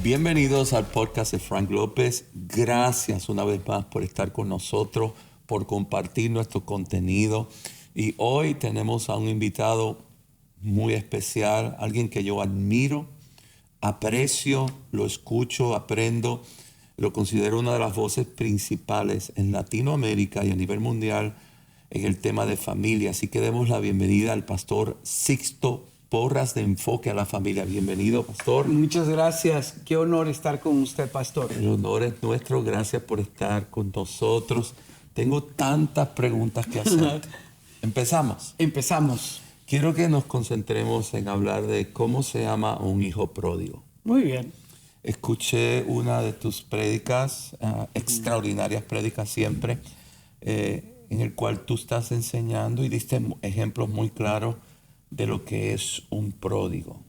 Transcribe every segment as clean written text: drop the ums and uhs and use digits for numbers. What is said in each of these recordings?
Bienvenidos al podcast de Frank López. Gracias una vez más por estar con nosotros, por compartir nuestro contenido. Y hoy tenemos a un invitado muy especial, alguien que yo admiro, aprecio, lo escucho, aprendo, lo considero una de las voces principales en Latinoamérica y a nivel mundial en el tema de familia. Así que demos la bienvenida al pastor Sixto Porras de Enfoque a la Familia. Bienvenido, pastor. Muchas gracias. Qué honor estar con usted, pastor. El honor es nuestro. Gracias por estar con nosotros. Tengo tantas preguntas que hacer. Empezamos. Quiero que nos concentremos en hablar de cómo se ama un hijo pródigo. Muy bien. Escuché una de tus prédicas, extraordinarias prédicas siempre, en el cual tú estás enseñando y diste ejemplos muy claros de lo que es un pródigo.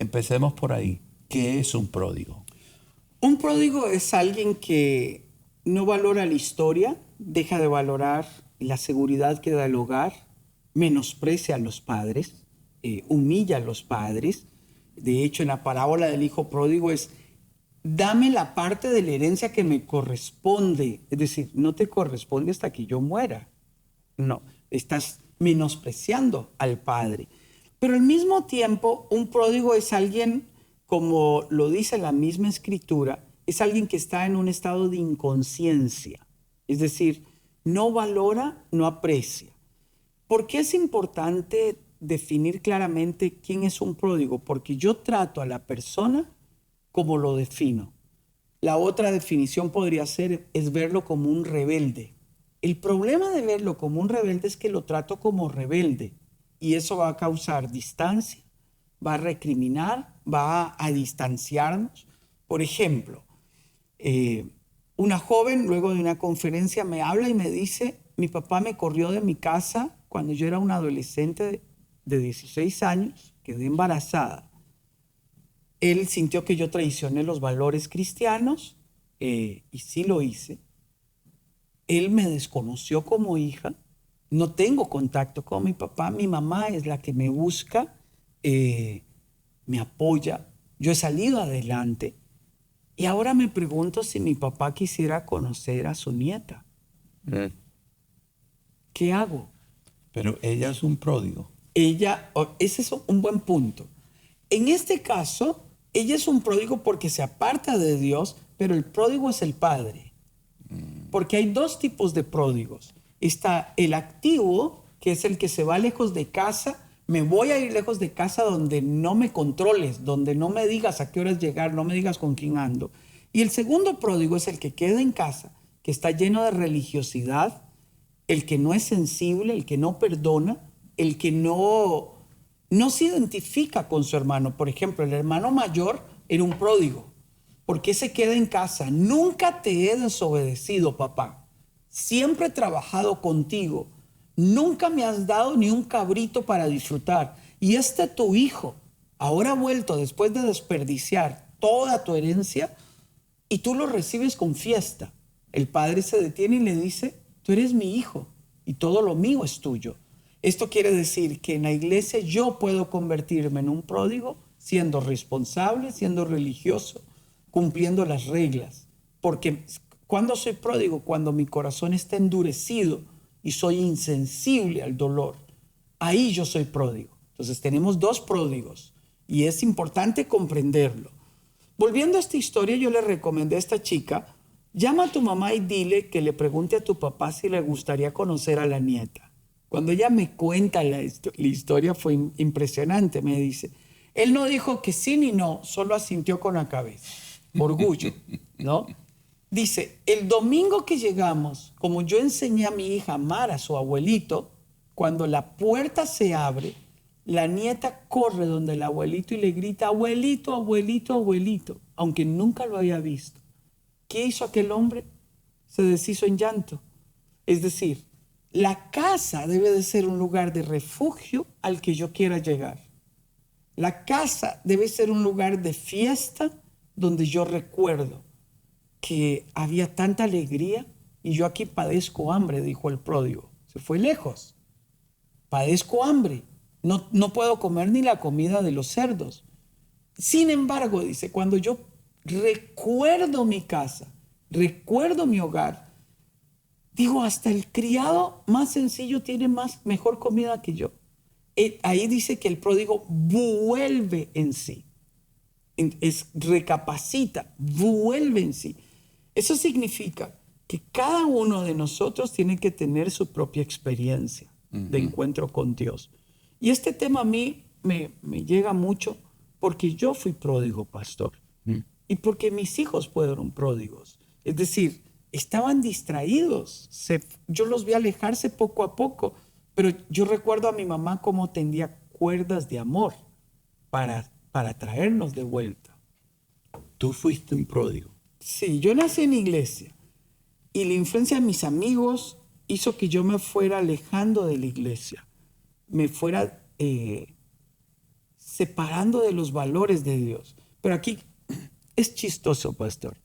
Empecemos por ahí. ¿Qué es un pródigo? Un pródigo es alguien que no valora la historia, deja de valorar la seguridad que da el hogar, menosprecia a los padres, humilla a los padres. De hecho, en la parábola del hijo pródigo es: dame la parte de la herencia que me corresponde. Es decir, no te corresponde hasta que yo muera. No, estás menospreciando al padre. Pero al mismo tiempo, un pródigo es alguien, como lo dice la misma escritura, es alguien que está en un estado de inconsciencia. Es decir, no valora, no aprecia. ¿Por qué es importante definir claramente quién es un pródigo? Porque yo trato a la persona como lo defino. La otra definición podría ser es verlo como un rebelde. El problema de verlo como un rebelde es que lo trato como rebelde y eso va a causar distancia, va a recriminar, va a distanciarnos. Por ejemplo, una joven luego de una conferencia me habla y me dice: mi papá me corrió de mi casa cuando yo era una adolescente de 16 años, quedé embarazada. Él sintió que yo traicioné los valores cristianos y sí lo hice. Él me desconoció como hija. No tengo contacto con mi papá. Mi mamá es la que me busca, me apoya. Yo he salido adelante. Y ahora me pregunto si mi papá quisiera conocer a su nieta. ¿Qué hago? Pero ella es un pródigo. Ese es un buen punto. En este caso, ella es un pródigo porque se aparta de Dios, pero el pródigo es el padre. Porque hay dos tipos de pródigos. Está el activo, que es el que se va lejos de casa. Me voy a ir lejos de casa donde no me controles, donde no me digas a qué horas llegar, no me digas con quién ando. Y el segundo pródigo es el que queda en casa, que está lleno de religiosidad, el que no es sensible, el que no perdona, el que no se identifica con su hermano. Por ejemplo, el hermano mayor era un pródigo. ¿Por qué se queda en casa? Nunca te he desobedecido, papá. Siempre he trabajado contigo. Nunca me has dado ni un cabrito para disfrutar. Y tu hijo, ahora ha vuelto después de desperdiciar toda tu herencia y tú lo recibes con fiesta. El padre se detiene y le dice: tú eres mi hijo y todo lo mío es tuyo. Esto quiere decir que en la iglesia yo puedo convertirme en un pródigo siendo responsable, siendo religioso, cumpliendo las reglas. Porque cuando soy pródigo, cuando mi corazón está endurecido y soy insensible al dolor, ahí yo soy pródigo. Entonces tenemos dos pródigos y es importante comprenderlo. Volviendo a esta historia, yo le recomendé a esta chica: llama a tu mamá y dile que le pregunte a tu papá si le gustaría conocer a la nieta. Cuando ella me cuenta la historia fue impresionante. Me dice: él no dijo que sí ni no, solo asintió con la cabeza. Orgullo, ¿no? Dice: el domingo que llegamos, como yo enseñé a mi hija a amar a su abuelito, cuando la puerta se abre, la nieta corre donde el abuelito y le grita: abuelito, abuelito, abuelito, aunque nunca lo había visto. ¿Qué hizo aquel hombre? Se deshizo en llanto. Es decir, la casa debe de ser un lugar de refugio al que yo quiera llegar. La casa debe ser un lugar de fiesta donde yo recuerdo que había tanta alegría y yo aquí padezco hambre, dijo el pródigo. Se fue lejos. Padezco hambre. No puedo comer ni la comida de los cerdos. Sin embargo, dice, cuando yo recuerdo mi casa, recuerdo mi hogar. Digo, hasta el criado más sencillo tiene mejor comida que yo. Ahí dice que el pródigo vuelve en sí. Recapacita, vuelve en sí. Eso significa que cada uno de nosotros tiene que tener su propia experiencia de encuentro con Dios. Y este tema a mí me llega mucho porque yo fui pródigo, pastor. Y porque mis hijos fueron pródigos. Es decir, estaban distraídos. Yo los vi alejarse poco a poco. Pero yo recuerdo a mi mamá cómo tendía cuerdas de amor para traernos de vuelta. Tú fuiste un pródigo. Sí, yo nací en iglesia. Y la influencia de mis amigos hizo que yo me fuera alejando de la iglesia. Me fuera separando de los valores de Dios. Pero aquí es chistoso, pastor.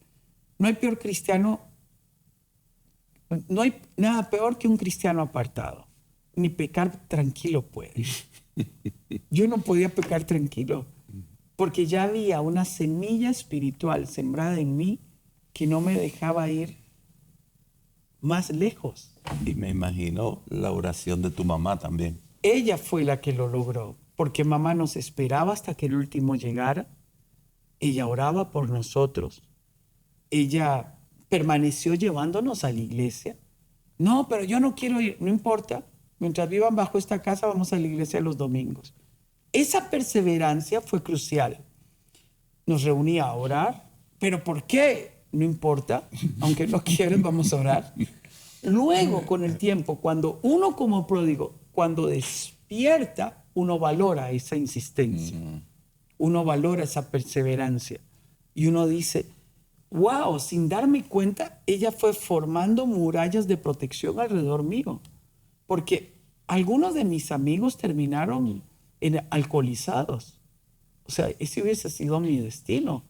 No hay peor cristiano, no hay nada peor que un cristiano apartado. Ni pecar tranquilo puede. Yo no podía pecar tranquilo porque ya había una semilla espiritual sembrada en mí que no me dejaba ir más lejos. Y me imagino la oración de tu mamá también. Ella fue la que lo logró, porque mamá nos esperaba hasta que el último llegara. Ella oraba por nosotros. Ella permaneció llevándonos a la iglesia. No, pero yo no quiero ir, no importa. Mientras vivan bajo esta casa, vamos a la iglesia los domingos. Esa perseverancia fue crucial. Nos reunía a orar. ¿Pero por qué? No importa. Aunque no quieren, vamos a orar. Luego, con el tiempo, cuando uno como pródigo, cuando despierta, uno valora esa insistencia. Uno valora esa perseverancia. Y uno dice, wow, sin darme cuenta, ella fue formando murallas de protección alrededor mío. Porque algunos de mis amigos terminaron alcoholizados. O sea, ese hubiese sido mi destino.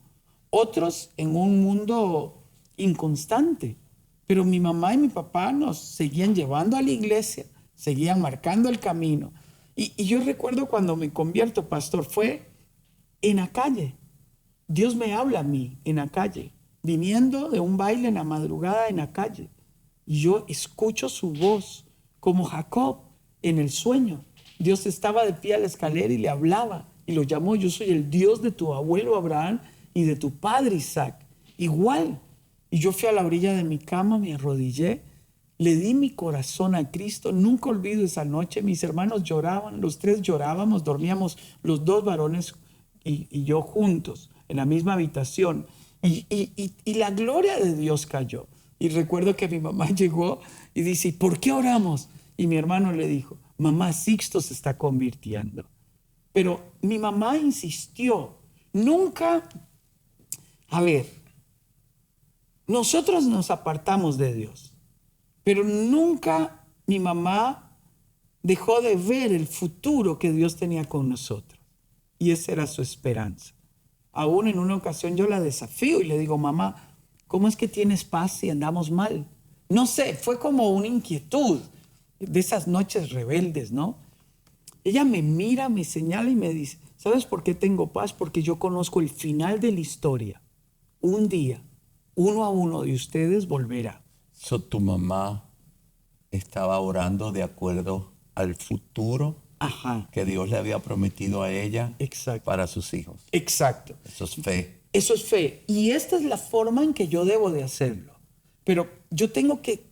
Otros en un mundo inconstante. Pero mi mamá y mi papá nos seguían llevando a la iglesia, seguían marcando el camino. Y yo recuerdo cuando me convierto, pastor, fue en la calle. Dios me habla a mí en la calle, viniendo de un baile en la madrugada en la calle. Y yo escucho su voz. Como Jacob en el sueño. Dios estaba de pie a la escalera y le hablaba y lo llamó. Yo soy el Dios de tu abuelo Abraham y de tu padre Isaac. Igual. Y yo fui a la orilla de mi cama, me arrodillé, le di mi corazón a Cristo. Nunca olvido esa noche. Mis hermanos lloraban, los tres llorábamos, dormíamos los dos varones y yo juntos en la misma habitación. Y la gloria de Dios cayó. Y recuerdo que mi mamá llegó y dice, ¿por qué oramos? Y mi hermano le dijo, mamá, Sixto se está convirtiendo. Pero mi mamá insistió, nunca, a ver, nosotros nos apartamos de Dios, pero nunca mi mamá dejó de ver el futuro que Dios tenía con nosotros. Y esa era su esperanza. Aún en una ocasión yo la desafío y le digo, mamá, ¿cómo es que tienes paz si andamos mal? No sé, fue como una inquietud de esas noches rebeldes, ¿no? Ella me mira, me señala y me dice, ¿sabes por qué tengo paz? Porque yo conozco el final de la historia. Un día, uno a uno de ustedes volverá. Tu mamá estaba orando de acuerdo al futuro que Dios le había prometido a ella. Exacto. Para sus hijos. Exacto. Eso es fe. Eso es fe. Y esta es la forma en que yo debo de hacerlo. Pero yo tengo que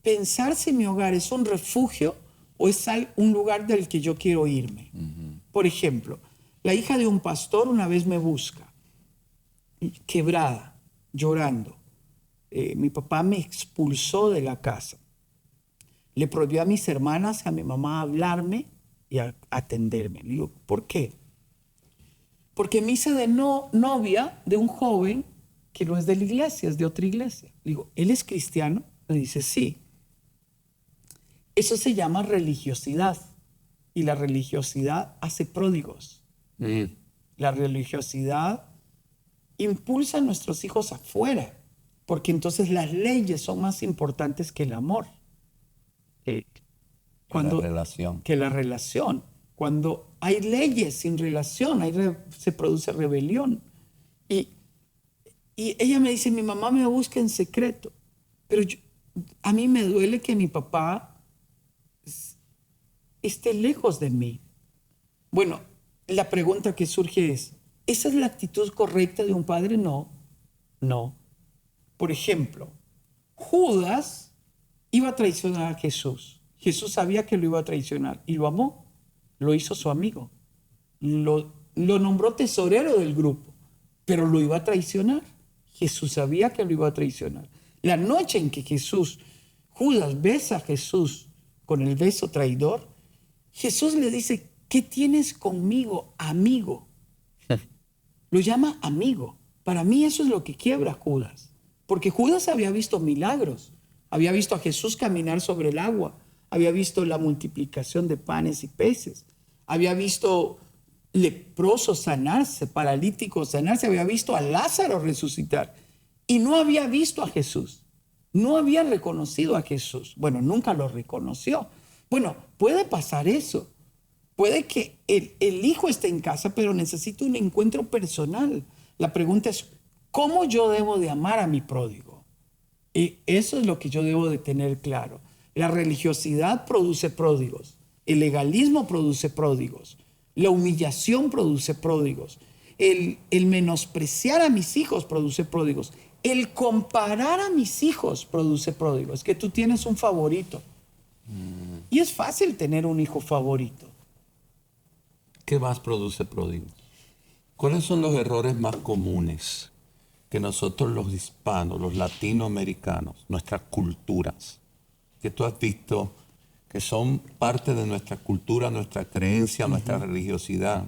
pensar si mi hogar es un refugio o es un lugar del que yo quiero irme. Por ejemplo, la hija de un pastor una vez me busca, quebrada, llorando. Mi papá me expulsó de la casa. Le prohibió a mis hermanas, a mi mamá hablarme y atenderme. Le digo, ¿por qué? Porque me hice de novia de un joven que no es de la iglesia, es de otra iglesia. Le digo, ¿él es cristiano? Me dice, sí. Eso se llama religiosidad. Y la religiosidad hace pródigos. La religiosidad impulsa a nuestros hijos afuera, porque entonces las leyes son más importantes que el amor. La relación. Que la relación. Cuando hay leyes sin relación, se produce rebelión. Y ella me dice, mi mamá me busca en secreto, pero a mí me duele que mi papá esté lejos de mí. Bueno, la pregunta que surge es, ¿esa es la actitud correcta de un padre? No, no. Por ejemplo, Judas iba a traicionar a Jesús. Jesús sabía que lo iba a traicionar y lo amó. Lo hizo su amigo. Lo nombró tesorero del grupo, pero lo iba a traicionar. Jesús sabía que lo iba a traicionar. La noche en que Judas besa a Jesús con el beso traidor, Jesús le dice, ¿qué tienes conmigo, amigo? Lo llama amigo. Para mí eso es lo que quiebra a Judas. Porque Judas había visto milagros. Había visto a Jesús caminar sobre el agua. Había visto la multiplicación de panes y peces. Había visto leprosos sanarse, paralíticos sanarse. Había visto a Lázaro resucitar. Y no había visto a Jesús. No había reconocido a Jesús. Bueno, nunca lo reconoció. Bueno, puede pasar eso. Puede que el hijo esté en casa, pero necesita un encuentro personal. La pregunta es, ¿cómo yo debo de amar a mi pródigo? Y eso es lo que yo debo de tener claro. La religiosidad produce pródigos. El legalismo produce pródigos. La humillación produce pródigos. El menospreciar a mis hijos produce pródigos. El comparar a mis hijos produce pródigos. Es que tú tienes un favorito. Y es fácil tener un hijo favorito. ¿Qué más produce pródigo? ¿Cuáles son los errores más comunes que nosotros los hispanos, los latinoamericanos, nuestras culturas, que tú has visto que son parte de nuestra cultura, nuestra creencia, nuestra religiosidad,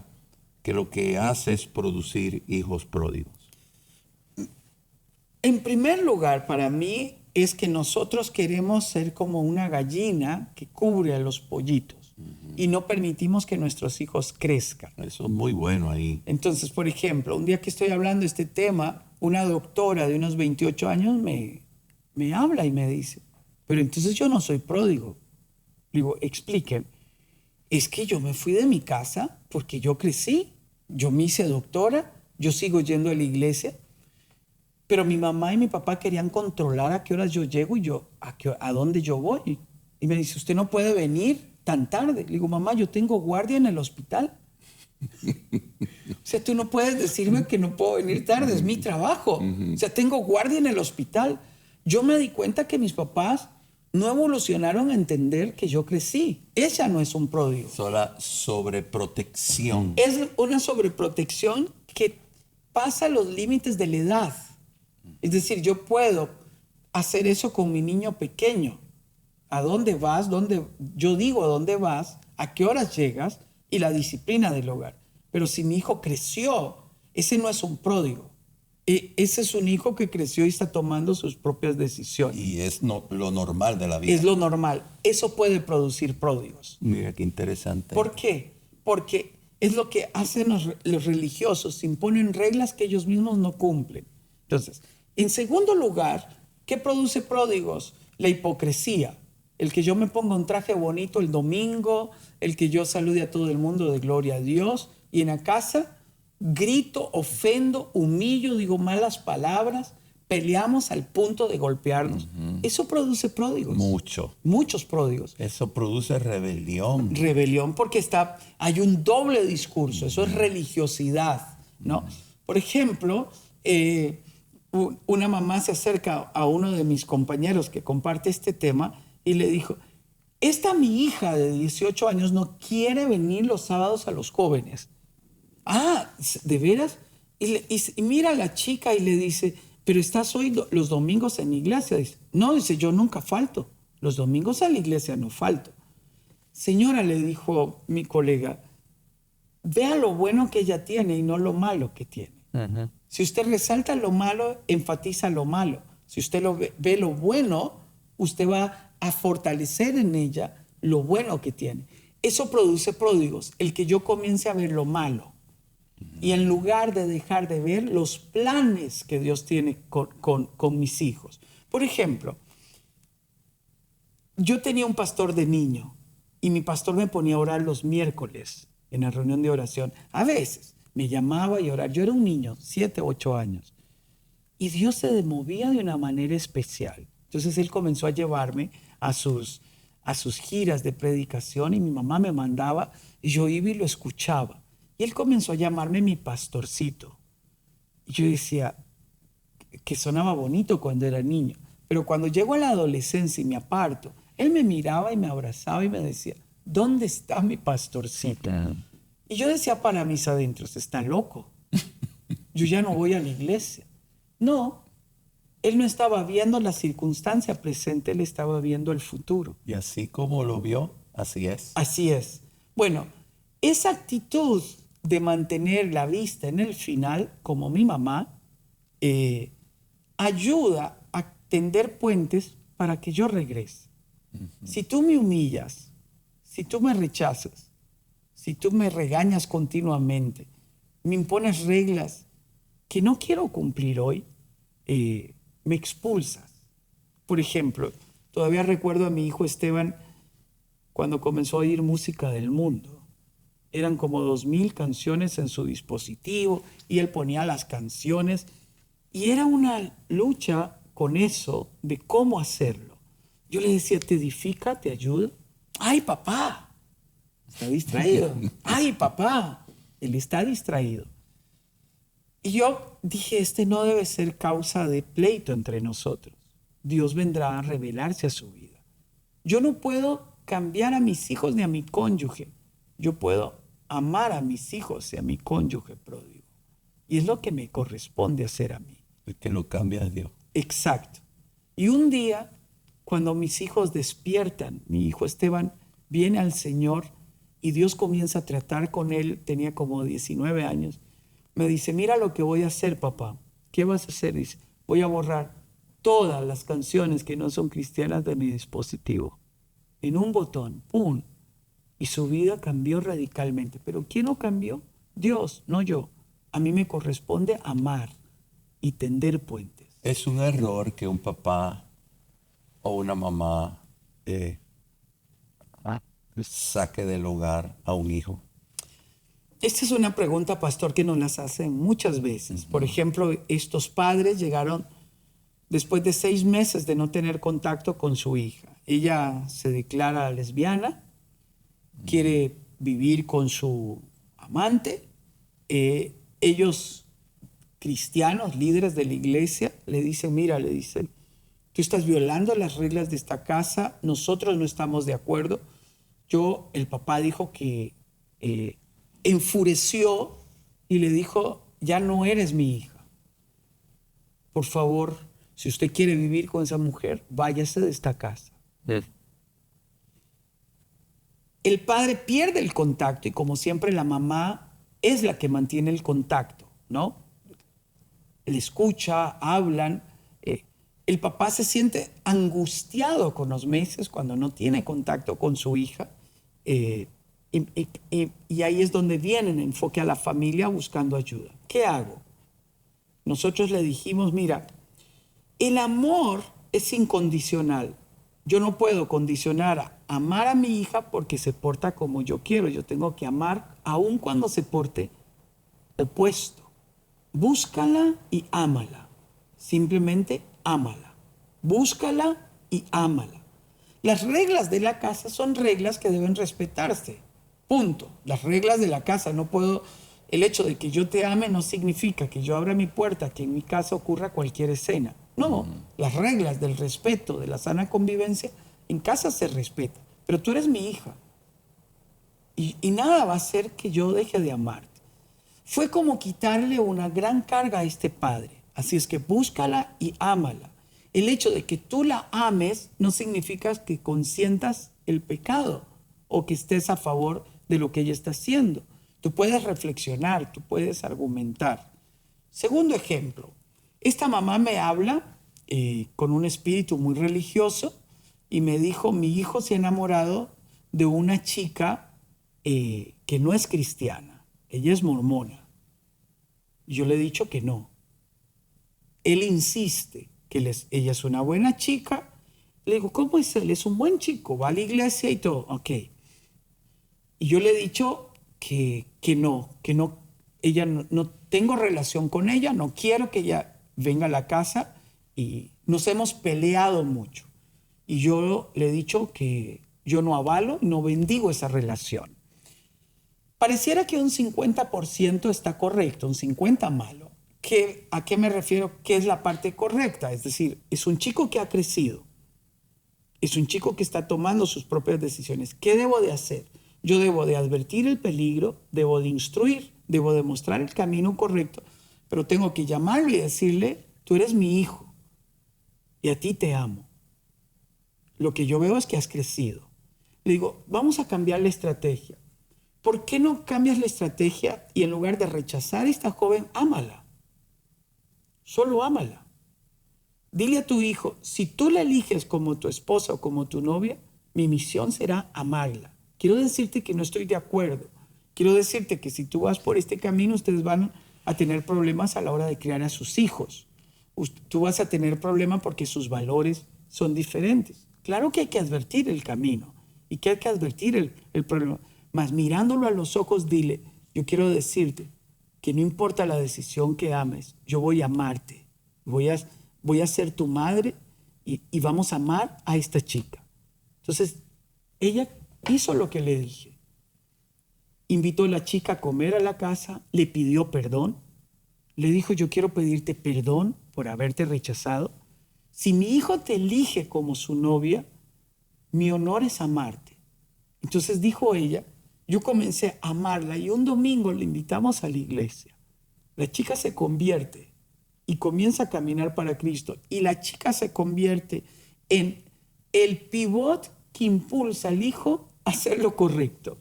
que lo que hace es producir hijos pródigos? En primer lugar, para mí, es que nosotros queremos ser como una gallina que cubre a los pollitos y no permitimos que nuestros hijos crezcan. Eso es muy bueno ahí. Entonces, por ejemplo, un día que estoy hablando de este tema, una doctora de unos 28 años me habla y me dice, pero entonces yo no soy pródigo. Digo, explíqueme. Es que yo me fui de mi casa porque yo crecí, yo me hice doctora, yo sigo yendo a la iglesia, pero mi mamá y mi papá querían controlar a qué horas yo llego y yo a dónde yo voy. Y me dice, usted no puede venir tan tarde. Le digo, mamá, yo tengo guardia en el hospital. O sea, tú no puedes decirme que no puedo venir tarde, es mi trabajo. O sea, tengo guardia en el hospital. Yo me di cuenta que mis papás no evolucionaron a entender que yo crecí. Ella no es un pródigo. Sola sobreprotección. Es una sobreprotección que pasa los límites de la edad. Es decir, yo puedo hacer eso con mi niño pequeño. ¿A dónde vas? Yo digo a dónde vas, a qué horas llegas y la disciplina del hogar. Pero si mi hijo creció, ese no es un pródigo. Ese es un hijo que creció y está tomando sus propias decisiones. Y es lo normal de la vida. Es lo normal. Eso puede producir pródigos. Mira qué interesante. ¿Por qué? Porque es lo que hacen los religiosos, se imponen reglas que ellos mismos no cumplen. Entonces, en segundo lugar, ¿qué produce pródigos? La hipocresía. El que yo me ponga un traje bonito el domingo, el que yo salude a todo el mundo de gloria a Dios, y en la casa grito, ofendo, humillo, digo malas palabras, peleamos al punto de golpearnos. Eso produce pródigos. Muchos pródigos. Eso produce rebelión. Rebelión porque hay un doble discurso. Eso es religiosidad, ¿no? Por ejemplo, una mamá se acerca a uno de mis compañeros que comparte este tema y le dijo, mi hija de 18 años no quiere venir los sábados a los jóvenes. Ah, ¿de veras? Y mira a la chica y le dice, pero estás hoy los domingos en la iglesia. Dice, no, dice, yo nunca falto. Los domingos a la iglesia no falto. Señora, le dijo mi colega, vea lo bueno que ella tiene y no lo malo que tiene. Si usted resalta lo malo, enfatiza lo malo. Si usted ve lo bueno, usted va a fortalecer en ella lo bueno que tiene. Eso produce pródigos, el que yo comience a ver lo malo. Y en lugar de dejar de ver los planes que Dios tiene con mis hijos. Por ejemplo, yo tenía un pastor de niño Y mi pastor me ponía a orar los miércoles en la reunión de oración. A veces me llamaba y orar. Yo era un niño, 7, 8 años. Y Dios se movía de una manera especial. Entonces Él comenzó a llevarme a sus giras de predicación y mi mamá me mandaba y yo iba y lo escuchaba. Y Él comenzó a llamarme mi pastorcito. Y yo decía que sonaba bonito cuando era niño. Pero cuando llego a la adolescencia y me aparto, Él me miraba y me abrazaba y me decía, ¿dónde está mi pastorcito? Y yo decía para mis adentros, está loco. Yo ya no voy a la iglesia. No, Él no estaba viendo la circunstancia presente, Él estaba viendo el futuro. Y así como lo vio, así es. Así es. Bueno, esa actitud de mantener la vista en el final, como mi mamá, ayuda a tender puentes para que yo regrese. Si tú me humillas, si tú me rechazas, si tú me regañas continuamente, me impones reglas que no quiero cumplir hoy, me expulsas. Por ejemplo, todavía recuerdo a mi hijo Esteban cuando comenzó a oír música del mundo. Eran como 2000 canciones en su dispositivo y él ponía las canciones y era una lucha con eso de cómo hacerlo. Yo le decía, ¿te edifica? ¿Te ayuda? ¡Ay, papá! Está distraído. ¡Ay, papá! Él está distraído. Y yo dije, este no debe ser causa de pleito entre nosotros. Dios vendrá a revelarse a su vida. Yo no puedo cambiar a mis hijos ni a mi cónyuge. Yo puedo amar a mis hijos y a mi cónyuge pródigo. Y es lo que me corresponde hacer a mí. El que lo cambia es Dios. Exacto. Y un día, cuando mis hijos despiertan, mi hijo Esteban viene al Señor y Dios comienza a tratar con él, tenía como 19 años, me dice, mira lo que voy a hacer, papá. ¿Qué vas a hacer? Dice, voy a borrar todas las canciones que no son cristianas de mi dispositivo. En un botón, ¡pum! Y su vida cambió radicalmente. ¿Pero quién lo cambió? Dios, no yo. A mí me corresponde amar y tender puentes. Es un error que un papá o una mamá saque del hogar a un hijo. Esta es una pregunta, pastor, que nos las hacen muchas veces. Por ejemplo, estos padres llegaron después de 6 meses de no tener contacto con su hija. Ella se declara lesbiana, quiere vivir con su amante. Ellos, cristianos, líderes de la iglesia, le dicen, mira, le dicen, tú estás violando las reglas de esta casa, nosotros no estamos de acuerdo. El papá dijo que enfureció y le dijo, ya no eres mi hija. Por favor, si usted quiere vivir con esa mujer, váyase de esta casa. El padre pierde el contacto y como siempre la mamá es la que mantiene el contacto, ¿no? Le escucha, hablan. El papá se siente angustiado con los meses cuando no tiene contacto con su hija. Y ahí es donde viene el enfoque a la familia buscando ayuda. ¿Qué hago? Nosotros le dijimos, mira, el amor es incondicional. Yo no puedo condicionar a amar a mi hija porque se porta como yo quiero. Yo tengo que amar aun cuando se porte opuesto. Búscala y ámala. Simplemente ámala. Búscala y ámala. Las reglas de la casa son reglas que deben respetarse. Punto. Las reglas de la casa. No puedo... El hecho de que yo te ame no significa que yo abra mi puerta, que en mi casa ocurra cualquier escena. No, las reglas del respeto, de la sana convivencia, en casa se respeta. Pero tú eres mi hija. Y nada va a hacer que yo deje de amarte. Fue como quitarle una gran carga a este padre. Así es que búscala y ámala. El hecho de que tú la ames no significa que consientas el pecado o que estés a favor de lo que ella está haciendo. Tú puedes reflexionar, tú puedes argumentar. Segundo ejemplo, esta mamá me habla con un espíritu muy religioso y me dijo, mi hijo se ha enamorado de una chica que no es cristiana, ella es mormona. Yo le he dicho que no. Él insiste que ella es una buena chica. Le digo, ¿cómo es él? Es un buen chico, va a la iglesia y todo. Ok. Y yo le he dicho que no, ella no tengo relación con ella, no quiero que ella venga a la casa y nos hemos peleado mucho. Y yo le he dicho que yo no avalo, no bendigo esa relación. Pareciera que un 50% está correcto, un 50% malo. ¿A qué me refiero? ¿Qué es la parte correcta? Es decir, es un chico que ha crecido, es un chico que está tomando sus propias decisiones. ¿Qué debo de hacer? Yo debo de advertir el peligro, debo de instruir, debo de mostrar el camino correcto, pero tengo que llamarlo y decirle, tú eres mi hijo y a ti te amo. Lo que yo veo es que has crecido. Le digo, vamos a cambiar la estrategia. ¿Por qué no cambias la estrategia y en lugar de rechazar a esta joven, ámala? Solo ámala. Dile a tu hijo, si tú la eliges como tu esposa o como tu novia, mi misión será amarla. Quiero decirte que no estoy de acuerdo. Quiero decirte que si tú vas por este camino, ustedes van a tener problemas a la hora de criar a sus hijos. Tú vas a tener problemas porque sus valores son diferentes. Claro que hay que advertir el camino y que hay que advertir el problema. Mas mirándolo a los ojos, dile, yo quiero decirte que no importa la decisión que ames, yo voy a amarte. Voy a ser tu madre y vamos a amar a esta chica. Entonces, ella hizo lo que le dije. Invitó a la chica a comer a la casa, le pidió perdón. Le dijo, yo quiero pedirte perdón por haberte rechazado. Si mi hijo te elige como su novia, mi honor es amarte. Entonces dijo ella, yo comencé a amarla y un domingo le invitamos a la iglesia. La chica se convierte y comienza a caminar para Cristo. Y la chica se convierte en el pivot que impulsa al hijo a hacer lo correcto.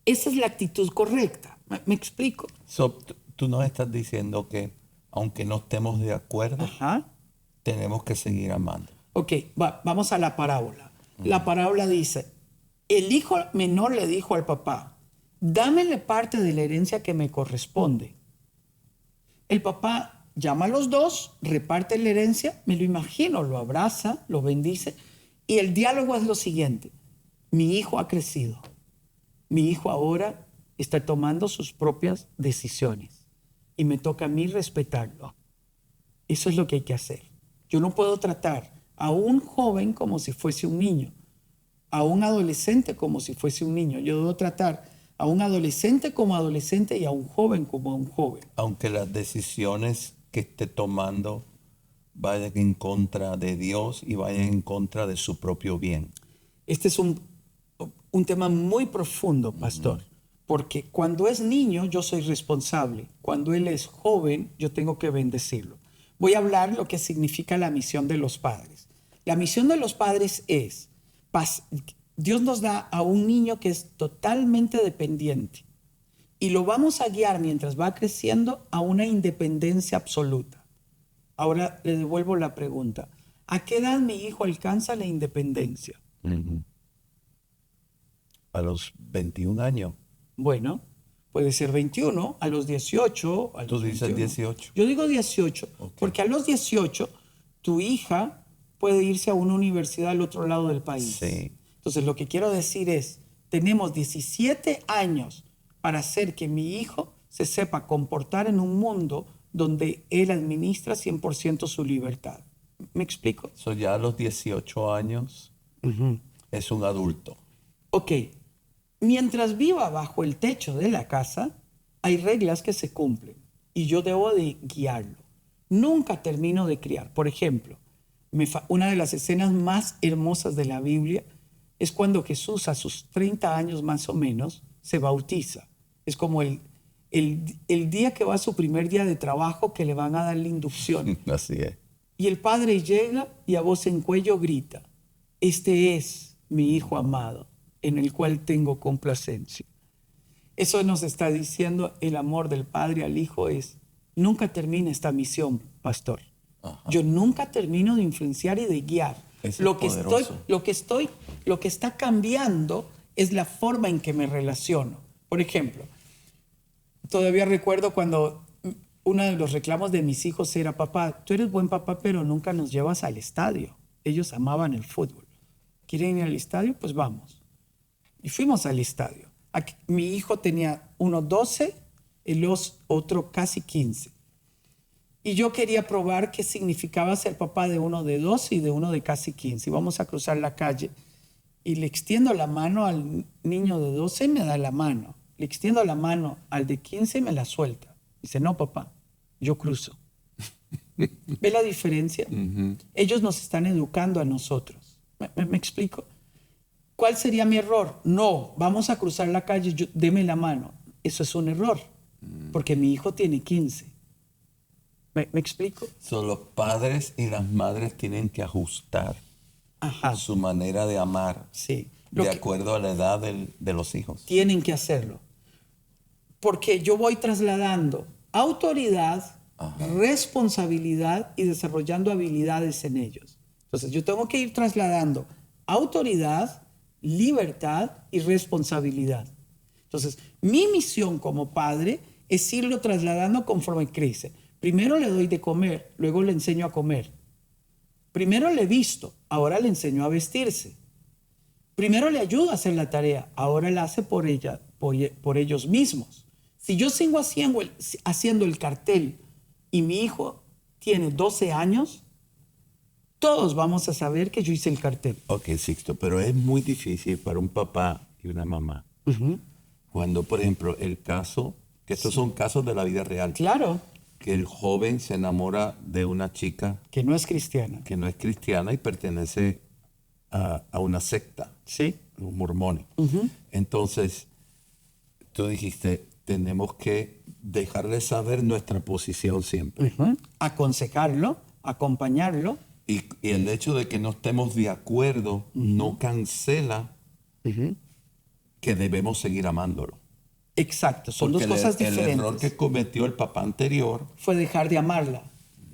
Esa es la actitud correcta. ¿Me explico? Tú nos estás diciendo que aunque no estemos de acuerdo, Ajá. tenemos que seguir amando. Ok, vamos a la parábola. La parábola dice, el hijo menor le dijo al papá, dámele parte de la herencia que me corresponde. El papá llama a los dos, reparte la herencia, me lo imagino, lo abraza, lo bendice, y el diálogo es lo siguiente, mi hijo ha crecido, mi hijo ahora está tomando sus propias decisiones y me toca a mí respetarlo. Eso es lo que hay que hacer. Yo no puedo tratar a un joven como si fuese un niño, a un adolescente como si fuese un niño. Yo debo tratar a un adolescente como adolescente y a un joven como un joven. Aunque las decisiones que esté tomando vayan en contra de Dios y vayan en contra de su propio bien. Este es un tema muy profundo, pastor, porque cuando es niño yo soy responsable, cuando él es joven yo tengo que bendecirlo. Voy a hablar lo que significa la misión de los padres. La misión de los padres es, Dios nos da a un niño que es totalmente dependiente y lo vamos a guiar mientras va creciendo a una independencia absoluta. Ahora le devuelvo la pregunta, ¿a qué edad mi hijo alcanza la independencia? A los 21 años. Bueno, puede ser 21, a los 18. Tú dices 18. Yo digo 18, okay, porque a los 18 tu hija puede irse a una universidad al otro lado del país. Sí. Entonces lo que quiero decir es, tenemos 17 años para hacer que mi hijo se sepa comportar en un mundo donde él administra 100% su libertad. ¿Me explico? Ya a los 18 años es un adulto. Ok. Mientras viva bajo el techo de la casa, hay reglas que se cumplen y yo debo de guiarlo. Nunca termino de criar. Por ejemplo, una de las escenas más hermosas de la Biblia es cuando Jesús a sus 30 años más o menos se bautiza. Es como el día que va a su primer día de trabajo que le van a dar la inducción. Así es. Y el padre llega y a voz en cuello grita, este es mi hijo amado, en el cual tengo complacencia. Eso nos está diciendo el amor del Padre al Hijo es, nunca termina esta misión, pastor. Ajá. Yo nunca termino de influenciar y de guiar. Lo que está cambiando es la forma en que me relaciono. Por ejemplo, todavía recuerdo cuando uno de los reclamos de mis hijos era, papá, tú eres buen papá, pero nunca nos llevas al estadio. Ellos amaban el fútbol. ¿Quieren ir al estadio? Pues vamos. Y fuimos al estadio. Aquí, mi hijo tenía uno 12 y los otro casi 15. Y yo quería probar qué significaba ser papá de uno de 12 y de uno de casi 15. Y vamos a cruzar la calle. Y le extiendo la mano al niño de 12 y me da la mano. Le extiendo la mano al de 15 y me la suelta. Dice, no, papá, yo cruzo. ¿Ve la diferencia? Ellos nos están educando a nosotros. ¿Me explico? ¿Cuál sería mi error? No, vamos a cruzar la calle, deme la mano. Eso es un error, porque mi hijo tiene 15. ¿Me explico? Son los padres y las madres tienen que ajustar su manera de amar de acuerdo a la edad de los hijos. Tienen que hacerlo. Porque yo voy trasladando autoridad, responsabilidad y desarrollando habilidades en ellos. Entonces yo tengo que ir trasladando autoridad, libertad y responsabilidad. Entonces mi misión como padre es irlo trasladando conforme crece. Primero le doy de comer, luego le enseño a comer. Primero le visto, ahora le enseño a vestirse. Primero le ayudo a hacer la tarea, ahora la hace por ellos mismos. Si yo sigo haciendo el cartel y mi hijo tiene 12 años, todos vamos a saber que yo hice el cartel. Ok, Sixto, pero es muy difícil para un papá y una mamá. Cuando, por ejemplo, el caso, que estos son casos de la vida real. Claro. Que el joven se enamora de una chica que no es cristiana. Que no es cristiana y pertenece a una secta. Sí. Un mormón. Entonces, tú dijiste, tenemos que dejarle saber nuestra posición siempre. Aconsejarlo, acompañarlo. Y el hecho de que no estemos de acuerdo no cancela que debemos seguir amándolo. Exacto, son porque dos cosas diferentes. El error que cometió el papá anterior fue dejar de amarla.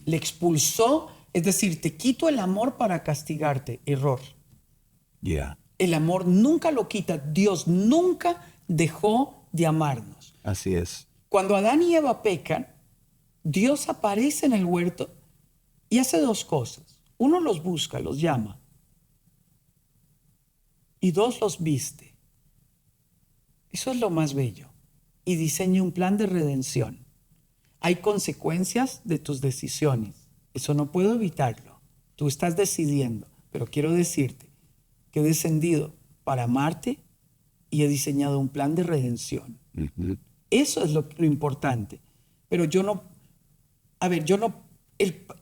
Le expulsó, es decir, te quito el amor para castigarte. Error. El amor nunca lo quita. Dios nunca dejó de amarnos. Así es. Cuando Adán y Eva pecan, Dios aparece en el huerto y hace dos cosas. Uno, los busca, los llama. Y dos, los viste. Eso es lo más bello. Y diseña un plan de redención. Hay consecuencias de tus decisiones. Eso no puedo evitarlo. Tú estás decidiendo. Pero quiero decirte que he descendido para amarte y he diseñado un plan de redención. Eso es lo importante. Pero yo no...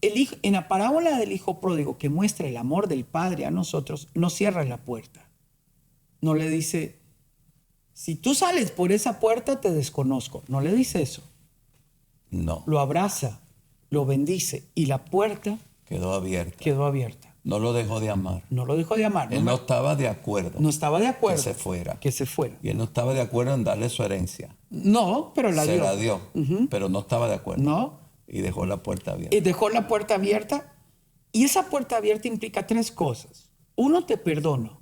El hijo, en la parábola del hijo pródigo que muestra el amor del padre a nosotros, no cierra la puerta. No le dice... Si tú sales por esa puerta, te desconozco. No le dice eso. No. Lo abraza, lo bendice y la puerta quedó abierta. No lo dejó de amar. No lo dejó de amar. Él no estaba de acuerdo. No estaba de acuerdo. Que se fuera. Y él no estaba de acuerdo en darle su herencia. No, pero la dio. Se la dio, pero no estaba de acuerdo. No. Y dejó la puerta abierta. Y dejó la puerta abierta. Y esa puerta abierta implica tres cosas. Uno, te perdono.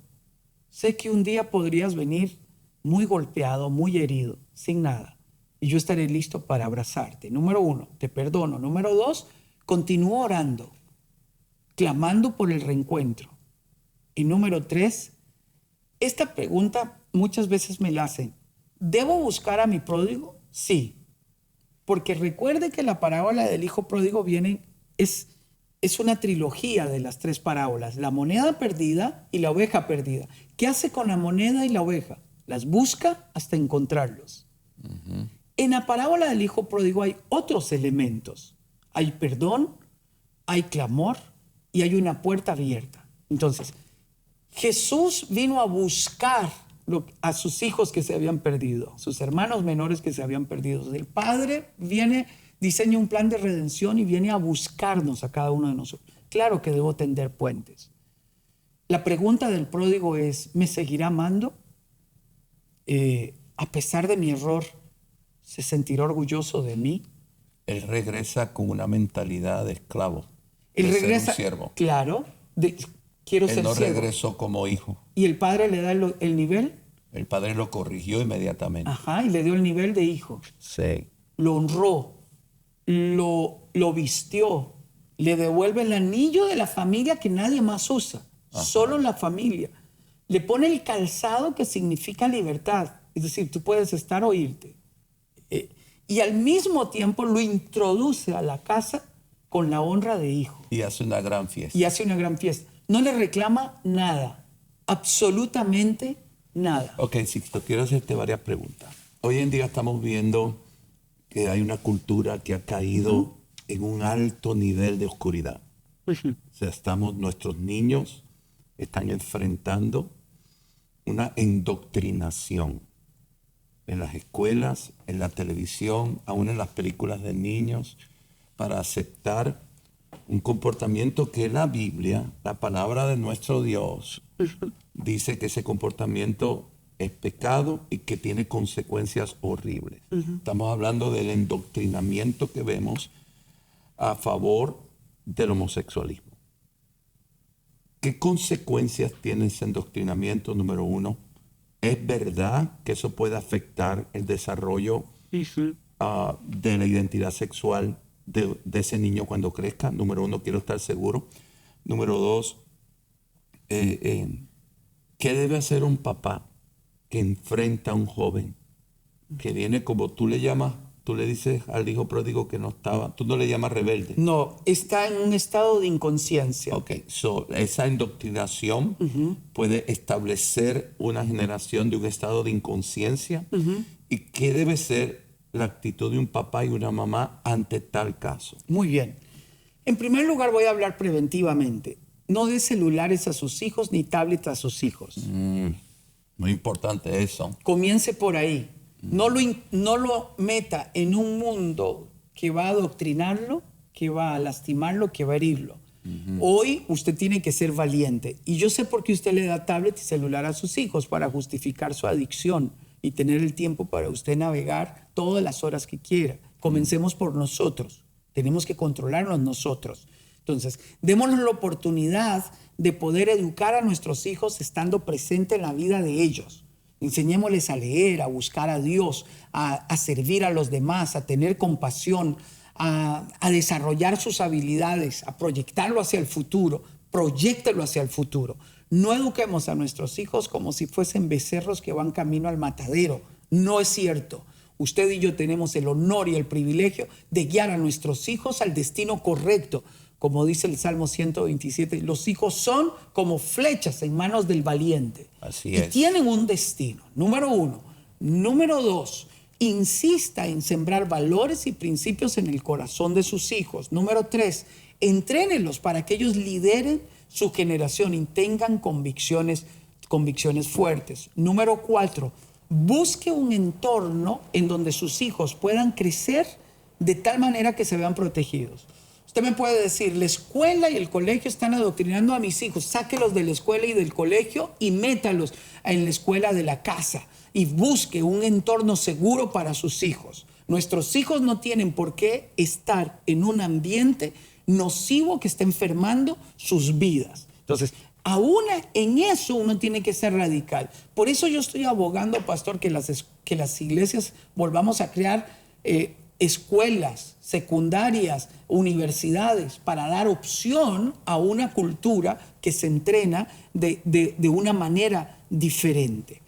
Sé que un día podrías venir muy golpeado, muy herido, sin nada. Y yo estaré listo para abrazarte. Número uno, te perdono. Número dos, continúo orando, clamando por el reencuentro. Y número tres, esta pregunta muchas veces me la hacen. ¿Debo buscar a mi pródigo? Sí. Porque recuerde que la parábola del hijo pródigo es una trilogía de las tres parábolas. La moneda perdida y la oveja perdida. ¿Qué hace con la moneda y la oveja? Las busca hasta encontrarlos. En la parábola del hijo pródigo hay otros elementos. Hay perdón, hay clamor y hay una puerta abierta. Entonces, Jesús vino a buscar a sus hijos que se habían perdido, sus hermanos menores que se habían perdido. El Padre diseña un plan de redención y viene a buscarnos a cada uno de nosotros. Claro que debo tender puentes. La pregunta del pródigo es, ¿me seguirá amando? A pesar de mi error, ¿se sentirá orgulloso de mí? Él regresa con una mentalidad de esclavo. Él regresa, ser un siervo. Claro, quiero ser Él no siervo. regresó como hijo. ¿Y el padre le da el nivel? El padre lo corrigió inmediatamente. Y le dio el nivel de hijo. Sí. Lo honró, lo vistió, le devuelve el anillo de la familia que nadie más usa. Solo la familia. Le pone el calzado que significa libertad. Es decir, tú puedes estar o irte. Y al mismo tiempo lo introduce a la casa con la honra de hijo. Y hace una gran fiesta. Y hace una gran fiesta. No le reclama nada. Absolutamente nada. Ok, Sixto, quiero hacerte varias preguntas. Hoy en día estamos viendo que hay una cultura que ha caído en un alto nivel de oscuridad. O sea, nuestros niños están enfrentando una indoctrinación en las escuelas, en la televisión, aún en las películas de niños, para aceptar un comportamiento que la Biblia, la palabra de nuestro Dios, dice que ese comportamiento es pecado y que tiene consecuencias horribles. Estamos hablando del endoctrinamiento que vemos a favor del homosexualismo. ¿Qué consecuencias tiene ese endoctrinamiento? Número uno, ¿es verdad que eso puede afectar el desarrollo de la identidad sexual de ese niño cuando crezca? Número uno, quiero estar seguro. Número dos, ¿qué debe hacer un papá que enfrenta a un joven que viene, como tú le llamas, tú le dices al hijo pródigo que no estaba, tú no le llamas rebelde? No, está en un estado de inconsciencia. Ok, esa indoctrinación puede establecer una generación de un estado de inconsciencia. ¿Y qué debe ser la actitud de un papá y una mamá ante tal caso? Muy bien. En primer lugar, voy a hablar preventivamente. No dé celulares a sus hijos ni tablets a sus hijos. Muy importante eso. Comience por ahí. No lo meta en un mundo que va a adoctrinarlo, que va a lastimarlo, que va a herirlo. Hoy usted tiene que ser valiente. Y yo sé por qué usted le da tablet y celular a sus hijos, para justificar su adicción y tener el tiempo para usted navegar todas las horas que quiera. Comencemos por nosotros. Tenemos que controlarnos nosotros. Entonces, démonos la oportunidad de poder educar a nuestros hijos estando presente en la vida de ellos. Enseñémosles a leer, a buscar a Dios, a servir a los demás, a tener compasión, a desarrollar sus habilidades, a proyectarlo hacia el futuro. Proyéctelo hacia el futuro. No eduquemos a nuestros hijos como si fuesen becerros que van camino al matadero. No es cierto. Usted y yo tenemos el honor y el privilegio de guiar a nuestros hijos al destino correcto. Como dice el Salmo 127, los hijos son como flechas en manos del valiente. Así es. Y tienen un destino, número uno. Número dos, insista en sembrar valores y principios en el corazón de sus hijos. Número tres, entrénelos para que ellos lideren su generación y tengan convicciones fuertes. Número cuatro, busque un entorno en donde sus hijos puedan crecer de tal manera que se vean protegidos. Usted me puede decir, la escuela y el colegio están adoctrinando a mis hijos. Sáquelos de la escuela y del colegio y métalos en la escuela de la casa. Y busque un entorno seguro para sus hijos. Nuestros hijos no tienen por qué estar en un ambiente nocivo que está enfermando sus vidas. Entonces, aún en eso uno tiene que ser radical. Por eso yo estoy abogando, pastor, que las iglesias volvamos a crear escuelas secundarias, universidades, para dar opción a una cultura que se entrena de una manera diferente.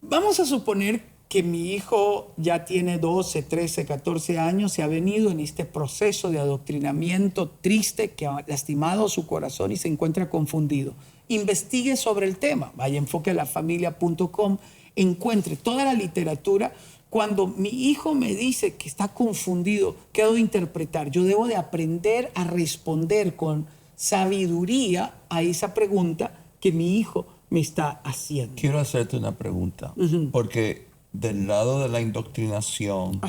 Vamos a suponer que mi hijo ya tiene 12, 13, 14 años, se ha venido en este proceso de adoctrinamiento triste que ha lastimado su corazón y se encuentra confundido. Investigue sobre el tema, vaya a enfoquelafamilia.com, encuentre toda la literatura. Cuando mi hijo me dice que está confundido, ¿qué debo interpretar? Yo debo de aprender a responder con sabiduría a esa pregunta que mi hijo me está haciendo. Quiero hacerte una pregunta, porque del lado de la indoctrinación,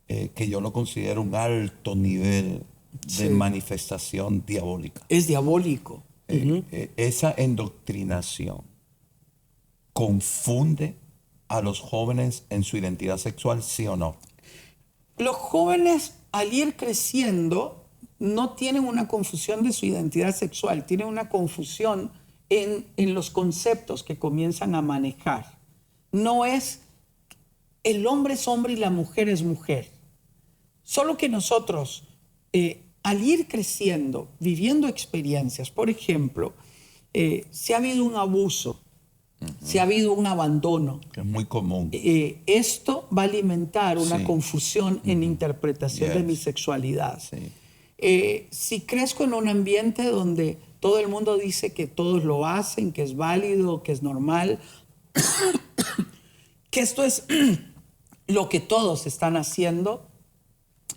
que yo lo considero un alto nivel de manifestación diabólica. Es diabólico. Esa indoctrinación confunde a los jóvenes en su identidad sexual, ¿sí o no? Los jóvenes, al ir creciendo, no tienen una confusión de su identidad sexual, tienen una confusión en los conceptos que comienzan a manejar. No es el hombre es hombre y la mujer es mujer. Solo que nosotros, al ir creciendo, viviendo experiencias, por ejemplo, si ha habido un abuso, si ha habido un abandono, Que es muy común. esto va a alimentar una Sí. confusión en la interpretación de Yes. mi sexualidad. Sí. Si crezco en un ambiente donde todo el mundo dice que todos lo hacen, que es válido, que es normal, que esto es lo que todos están haciendo,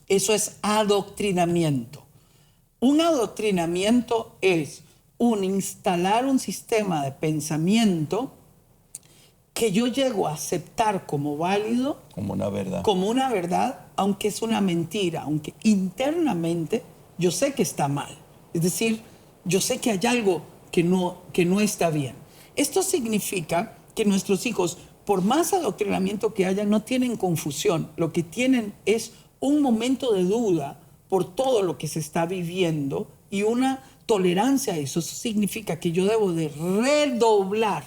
eso es adoctrinamiento. Un adoctrinamiento es instalar un sistema de pensamiento que yo llego a aceptar como válido, Como una verdad. como una verdad, aunque es una mentira, aunque internamente yo sé que está mal. Es decir, yo sé que hay algo que no está bien. Esto significa que nuestros hijos, por más adoctrinamiento que haya, no tienen confusión. Lo que tienen es un momento de duda por todo lo que se está viviendo y una tolerancia a eso. Eso significa que yo debo de redoblar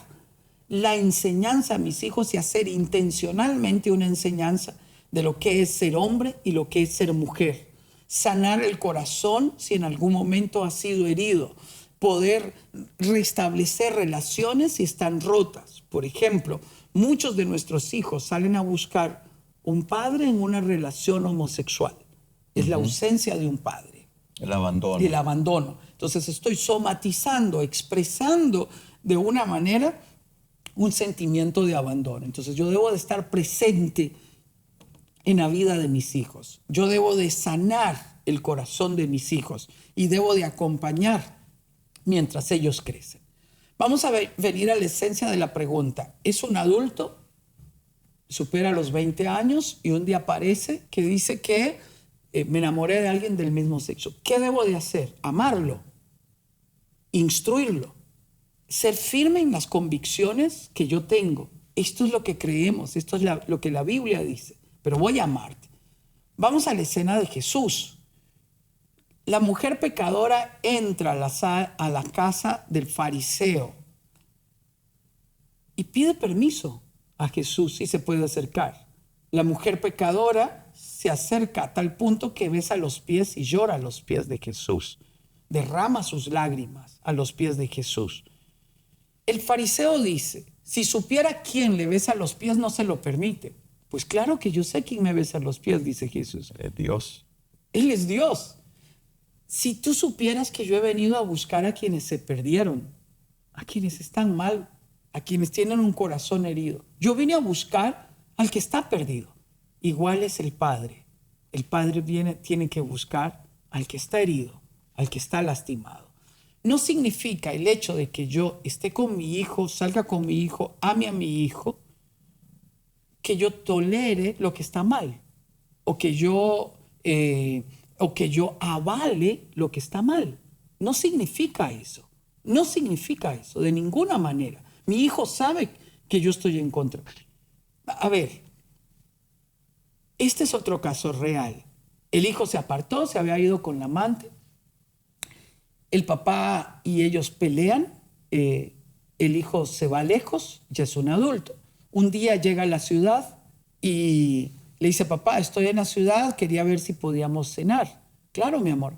la enseñanza a mis hijos y hacer intencionalmente una enseñanza de lo que es ser hombre y lo que es ser mujer. Sanar el corazón si en algún momento ha sido herido. Poder restablecer relaciones si están rotas. Por ejemplo, muchos de nuestros hijos salen a buscar un padre en una relación homosexual. Es la ausencia de un padre. El abandono. Y el abandono. Entonces estoy somatizando, expresando de una manera un sentimiento de abandono. Entonces yo debo de estar presente en la vida de mis hijos. Yo debo de sanar el corazón de mis hijos y debo de acompañar mientras ellos crecen. Vamos a venir a la esencia de la pregunta. ¿Es un adulto? Supera los 20 años y un día aparece que dice que me enamoré de alguien del mismo sexo. ¿Qué debo de hacer? Amarlo, instruirlo, ser firme en las convicciones que yo tengo. Esto es lo que creemos, esto es lo que la Biblia dice, pero voy a amarte. Vamos a la escena de Jesús. La mujer pecadora entra a la casa del fariseo y pide permiso a Jesús si se puede acercar. La mujer pecadora se acerca a tal punto que besa los pies y llora a los pies de Jesús. Derrama sus lágrimas a los pies de Jesús. El fariseo dice, si supiera quién le besa los pies no se lo permite. Pues claro que yo sé quién me besa los pies, dice Jesús. Es Dios. Él es Dios. Si tú supieras que yo he venido a buscar a quienes se perdieron, a quienes están mal, a quienes tienen un corazón herido. Yo vine a buscar al que está perdido. Igual es el Padre. El Padre tiene que buscar al que está herido, al que está lastimado. No significa el hecho de que yo esté con mi hijo, salga con mi hijo, ame a mi hijo, que yo tolere lo que está mal o que yo avale lo que está mal. No significa eso. No significa eso de ninguna manera. Mi hijo sabe que yo estoy en contra. A ver, este es otro caso real. El hijo se apartó, se había ido con la amante. El papá y ellos pelean. El hijo se va lejos, ya es un adulto. Un día llega a la ciudad y le dice, papá, estoy en la ciudad, quería ver si podíamos cenar. Claro, mi amor.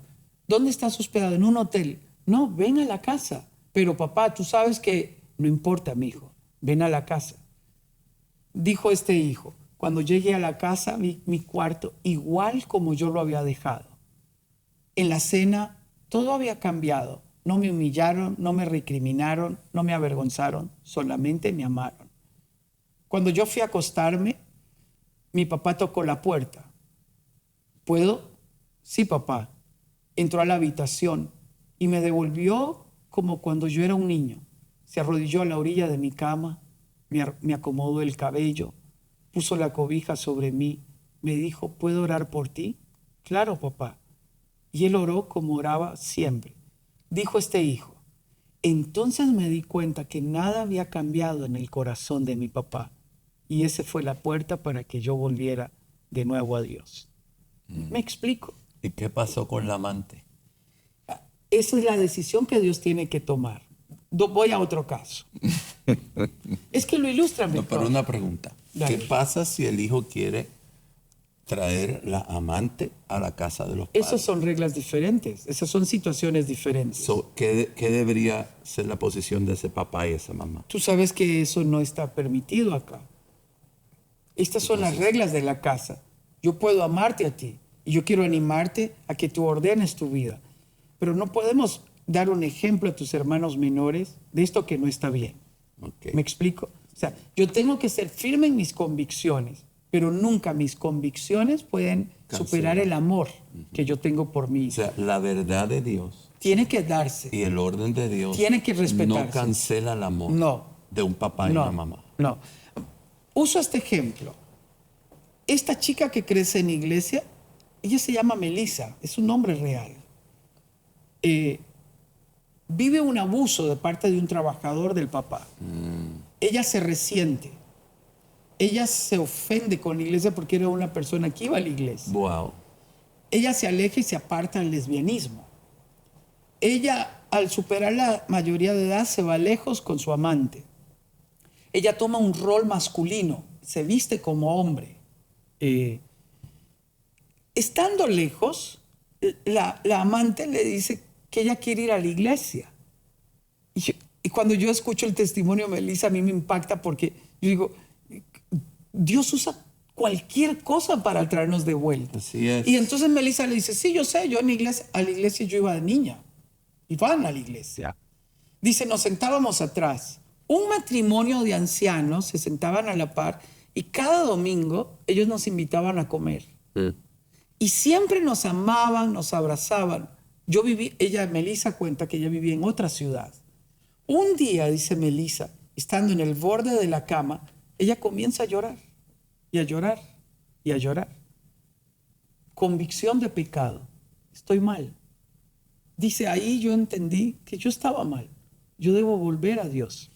¿Dónde estás hospedado? En un hotel. No, ven a la casa. Pero papá, tú sabes que no importa, mi hijo. Ven a la casa. Dijo este hijo, cuando llegué a la casa vi mi cuarto igual como yo lo había dejado. En la cena todo había cambiado. No me humillaron, no me recriminaron, no me avergonzaron, solamente me amaron. Cuando yo fui a acostarme, mi papá tocó la puerta. ¿Puedo? Sí, papá. Entró a la habitación y me devolvió como cuando yo era un niño. Se arrodilló a la orilla de mi cama, me acomodó el cabello, puso la cobija sobre mí, me dijo, ¿puedo orar por ti? Claro, papá. Y él oró como oraba siempre. Dijo este hijo, entonces me di cuenta que nada había cambiado en el corazón de mi papá. Y esa fue la puerta para que yo volviera de nuevo a Dios. ¿Me explico? ¿Y qué pasó con la amante? Esa es la decisión que Dios tiene que tomar. Voy a otro caso. Es que lo ilustra No, mejor. pero una pregunta. Dale. ¿Qué pasa si el hijo quiere traer la amante a la casa de los padres. Esas son reglas diferentes, esas son situaciones diferentes. So, ¿qué debería ser la posición de ese papá y esa mamá? Tú sabes que eso no está permitido acá. Estas son las reglas de la casa. Yo puedo amarte a ti y yo quiero animarte a que tú ordenes tu vida. Pero no podemos dar un ejemplo a tus hermanos menores de esto que no está bien. Okay. ¿Me explico? O sea, yo tengo que ser firme en mis convicciones, pero nunca mis convicciones pueden superar el amor que yo tengo por mí. O sea, la verdad de Dios Tiene que darse. y el orden de Dios Tiene que respetarse. no cancela el amor No. de un papá y No, una mamá. no. Uso este ejemplo. Esta chica que crece en iglesia, ella se llama Melissa, es un nombre real. Vive un abuso de parte de un trabajador del papá. Ella se resiente. Ella se ofende con la iglesia porque era una persona que iba a la iglesia. Wow. Ella se aleja y se aparta del lesbianismo. Ella, al superar la mayoría de edad, se va lejos con su amante. Ella toma un rol masculino, se viste como hombre. Estando lejos, la amante le dice que ella quiere ir a la iglesia. Y cuando yo escucho el testimonio de Melissa, a mí me impacta porque yo digo, Dios usa cualquier cosa para traernos de vuelta. Así es. Y entonces Melissa le dice, sí, yo sé, yo a la iglesia yo iba de niña. Iban a la iglesia. Dice, nos sentábamos atrás. Un matrimonio de ancianos se sentaban a la par y cada domingo ellos nos invitaban a comer. Y siempre nos amaban, nos abrazaban. Melissa cuenta que ella vivía en otra ciudad. Un día, dice Melissa, estando en el borde de la cama, ella comienza a llorar y a llorar y a llorar. Convicción de pecado. Estoy mal. Dice, ahí yo entendí que yo estaba mal. Yo debo volver a Dios.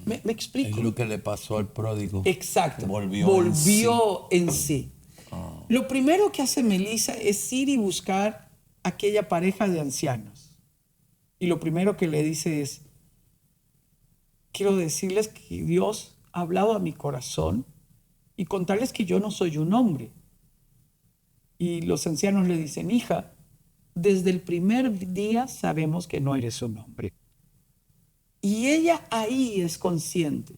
¿Me explico? Es lo que le pasó al pródigo. Exacto. Volvió en sí. Lo primero que hace Melissa es ir y buscar aquella pareja de ancianos. Y lo primero que le dice es, quiero decirles que Dios ha hablado a mi corazón y contarles que yo no soy un hombre. Y los ancianos le dicen, hija, desde el primer día sabemos que no eres un hombre. Y ella ahí es consciente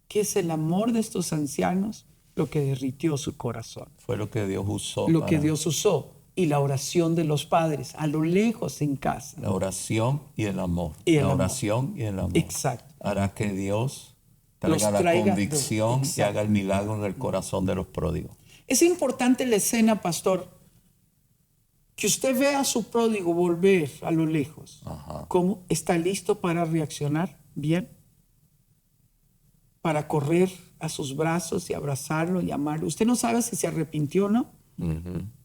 que es el amor de estos ancianos lo que derritió su corazón. Fue lo que Dios usó. Lo que Dios usó. Y la oración de los padres, a lo lejos en casa. La oración y el amor. Oración y el amor. Exacto. Hará que Dios traiga la convicción y haga el milagro en el corazón de los pródigos. Es importante la escena, pastor, que usted vea a su pródigo volver a lo lejos. ¿Cómo está listo para reaccionar? Bien. Para correr a sus brazos y abrazarlo y amarlo. Usted no sabe si se arrepintió o no.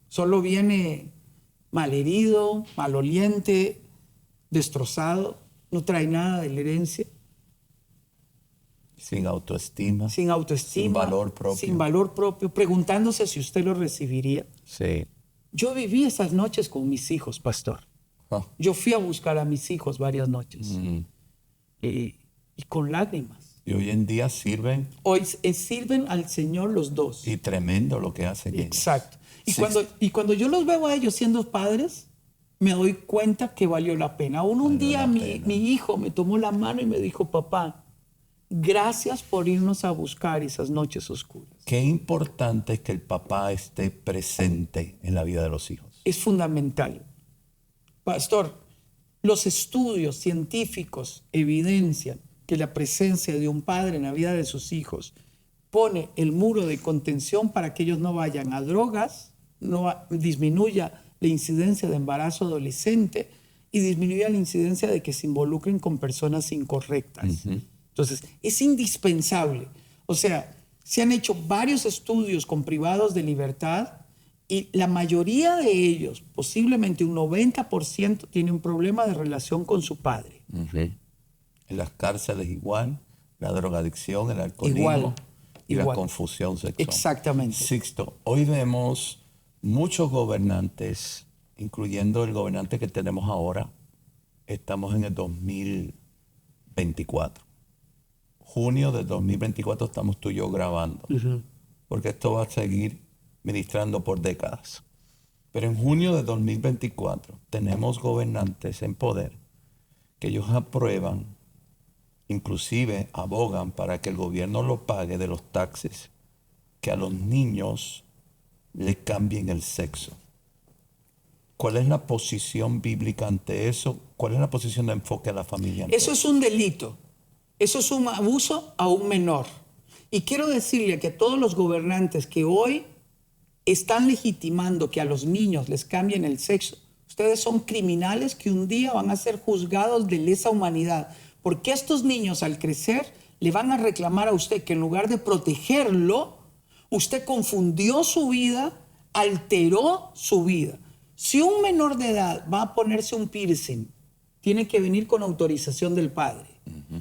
Solo viene malherido, maloliente, destrozado. No trae nada de la herencia. Sin autoestima. Sin autoestima. Sin valor propio. Sin valor propio. Preguntándose si usted lo recibiría. Sí. Yo viví esas noches con mis hijos, pastor. Yo fui a buscar a mis hijos varias noches. Y con lágrimas. Y hoy en día sirven. Hoy sirven al Señor los dos. Y tremendo lo que hacen. Exacto. Y cuando yo los veo a ellos siendo padres, me doy cuenta que valió la pena. Aún un día mi hijo me tomó la mano y me dijo, papá, gracias por irnos a buscar esas noches oscuras. Qué importante es que el papá esté presente en la vida de los hijos. Es fundamental. Pastor, los estudios científicos evidencian que la presencia de un padre en la vida de sus hijos pone el muro de contención para que ellos no vayan a drogas, no disminuya la incidencia de embarazo adolescente y disminuya la incidencia de que se involucren con personas incorrectas. Entonces, es indispensable. O sea, se han hecho varios estudios con privados de libertad y la mayoría de ellos, posiblemente un 90%, tiene un problema de relación con su padre. En las cárceles igual, la drogadicción, el alcoholismo y la confusión sexual. Exactamente. Sixto, hoy vemos muchos gobernantes, incluyendo el gobernante que tenemos ahora. Estamos en el 2024. Junio del 2024 estamos tú y yo grabando. Porque esto va a seguir ministrando por décadas. Pero en junio de 2024 tenemos gobernantes en poder que ellos aprueban, inclusive abogan para que el gobierno lo pague de los taxes, que a los niños le cambien el sexo. ¿Cuál es la posición bíblica ante eso? ¿Cuál es la posición de enfoque a la familia? Eso es un delito. Eso es un abuso a un menor. Y quiero decirle que todos los gobernantes que hoy están legitimando que a los niños les cambien el sexo, ustedes son criminales que un día van a ser juzgados de lesa humanidad. Porque estos niños al crecer le van a reclamar a usted que en lugar de protegerlo, usted confundió su vida, alteró su vida. Si un menor de edad va a ponerse un piercing, tiene que venir con autorización del padre.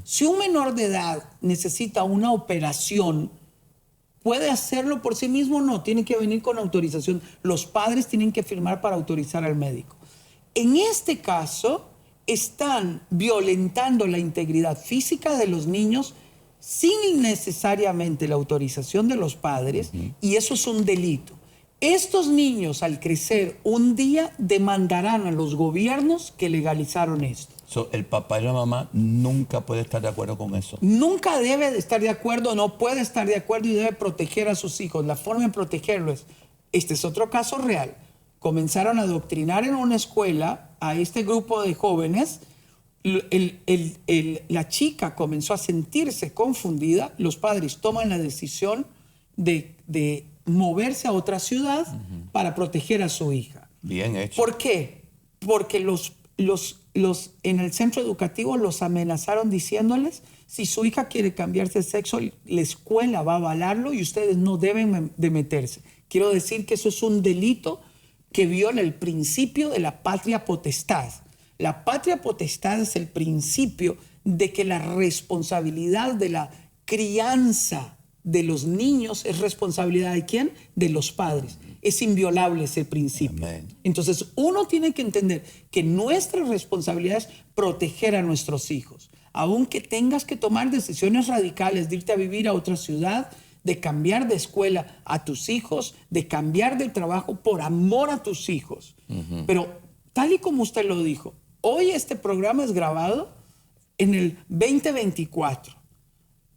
Si un menor de edad necesita una operación, ¿puede hacerlo por sí mismo? No, tiene que venir con autorización. Los padres tienen que firmar para autorizar al médico. En este caso, están violentando la integridad física de los niños sin necesariamente la autorización de los padres, y eso es un delito. Estos niños, al crecer, un día demandarán a los gobiernos que legalizaron esto. El papá y la mamá nunca puede estar de acuerdo con eso. Nunca debe de estar de acuerdo, no puede estar de acuerdo y debe proteger a sus hijos. La forma de protegerlo es, este es otro caso real. Comenzaron a adoctrinar en una escuela a este grupo de jóvenes. La chica comenzó a sentirse confundida. Los padres toman la decisión de moverse a otra ciudad para proteger a su hija. Bien hecho. ¿Por qué? Porque en el centro educativo los amenazaron diciéndoles, si su hija quiere cambiarse de sexo, la escuela va a avalarlo y ustedes no deben de meterse. Quiero decir que eso es un delito que viola el principio de la patria potestad. La patria potestad es el principio de que la responsabilidad de la crianza de los niños es responsabilidad de ¿quién? De los padres. Es inviolable ese principio. Amén. Entonces, uno tiene que entender que nuestra responsabilidad es proteger a nuestros hijos. Aunque tengas que tomar decisiones radicales de irte a vivir a otra ciudad, de cambiar de escuela a tus hijos, de cambiar de trabajo por amor a tus hijos. Pero tal y como usted lo dijo, hoy este programa es grabado en el 2024.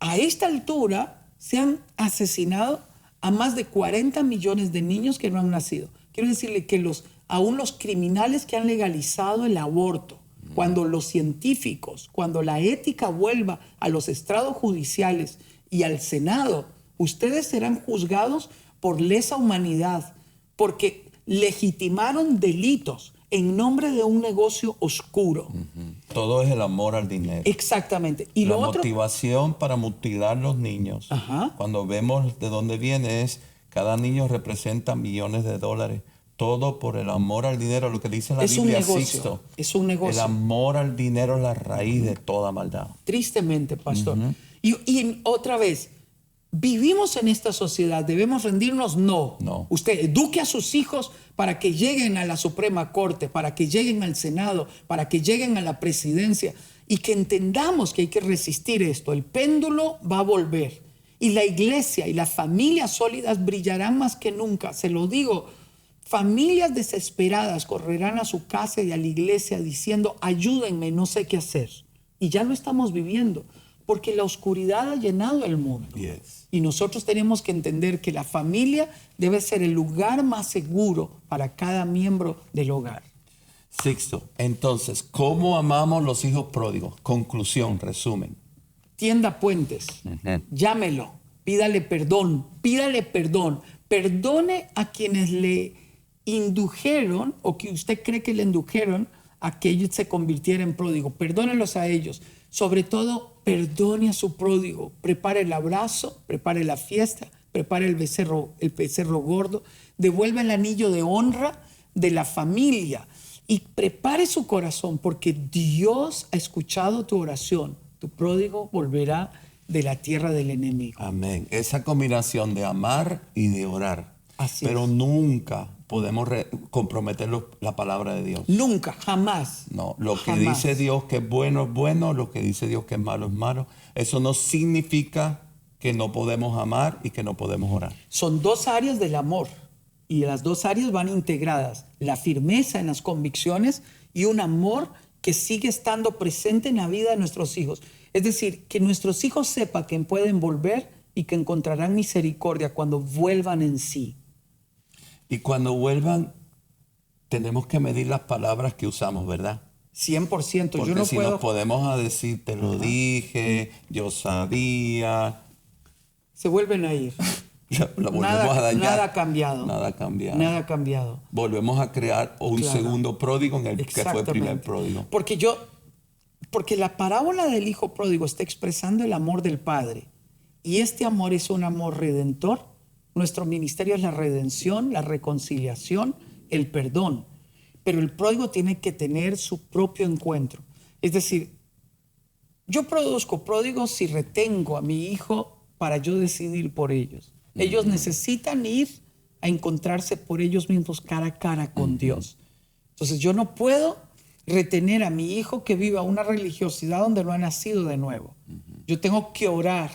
A esta altura se han asesinado a más de 40 millones de niños que no han nacido. Quiero decirle que aún los criminales que han legalizado el aborto, cuando los científicos, cuando la ética vuelva a los estrados judiciales y al Senado, ustedes serán juzgados por lesa humanidad, porque legitimaron delitos en nombre de un negocio oscuro. Todo es el amor al dinero. Exactamente. Y la motivación para mutilar los niños, cuando vemos de dónde viene, es cada niño representa millones de dólares. Todo por el amor al dinero, lo que dice la Biblia, Sixto. Es un negocio. El amor al dinero es la raíz de toda maldad. Tristemente, pastor. Y otra vez, ¿vivimos en esta sociedad? ¿Debemos rendirnos? No. Usted eduque a sus hijos para que lleguen a la Suprema Corte, para que lleguen al Senado, para que lleguen a la presidencia y que entendamos que hay que resistir esto. El péndulo va a volver y la iglesia y las familias sólidas brillarán más que nunca. Se lo digo, familias desesperadas correrán a su casa y a la iglesia diciendo, ayúdenme, no sé qué hacer. Y ya lo estamos viviendo. Porque la oscuridad ha llenado el mundo. Yes. Y nosotros tenemos que entender que la familia debe ser el lugar más seguro para cada miembro del hogar. Sixto, entonces, ¿cómo amamos los hijos pródigos? Conclusión, resumen. Tienda puentes, llámelo, pídale perdón. Perdone a quienes le indujeron o que usted cree que le indujeron a que ellos se convirtiera en pródigo. Perdónelos a ellos. Sobre todo, perdone a su pródigo. Prepare el abrazo, prepare la fiesta, prepare el becerro gordo, devuelva el anillo de honra de la familia y prepare su corazón porque Dios ha escuchado tu oración. Tu pródigo volverá de la tierra del enemigo. Amén. Esa combinación de amar y de orar. Así pero es. Nunca podemos comprometer la palabra de Dios. Nunca, jamás. No, lo que jamás. dice Dios que es bueno es bueno, lo que dice Dios que es malo. Eso no significa que no podemos amar y que no podemos orar. Son dos áreas del amor. Y las dos áreas van integradas. La firmeza en las convicciones y un amor que sigue estando presente en la vida de nuestros hijos. Es decir, que nuestros hijos sepan que pueden volver y que encontrarán misericordia cuando vuelvan en sí. Y cuando vuelvan, tenemos que medir las palabras que usamos, ¿verdad? 100%. Porque yo no si puedo... nos podemos a decir, te lo dije, yo sabía, Se vuelven a ir. la volvemos a dañar. Nada ha cambiado. Nada ha cambiado. Nada ha cambiado. Volvemos a crear un Claro. segundo pródigo en el que fue el primer Exactamente. pródigo. Porque la parábola del hijo pródigo está expresando el amor del padre. Y este amor es un amor redentor. Nuestro ministerio es la redención, la reconciliación, el perdón. Pero el pródigo tiene que tener su propio encuentro. Es decir, yo produzco pródigos si retengo a mi hijo para yo decidir por ellos. Ellos necesitan ir a encontrarse por ellos mismos cara a cara con Dios. Entonces yo no puedo retener a mi hijo que viva una religiosidad donde no ha nacido de nuevo. Yo tengo que orar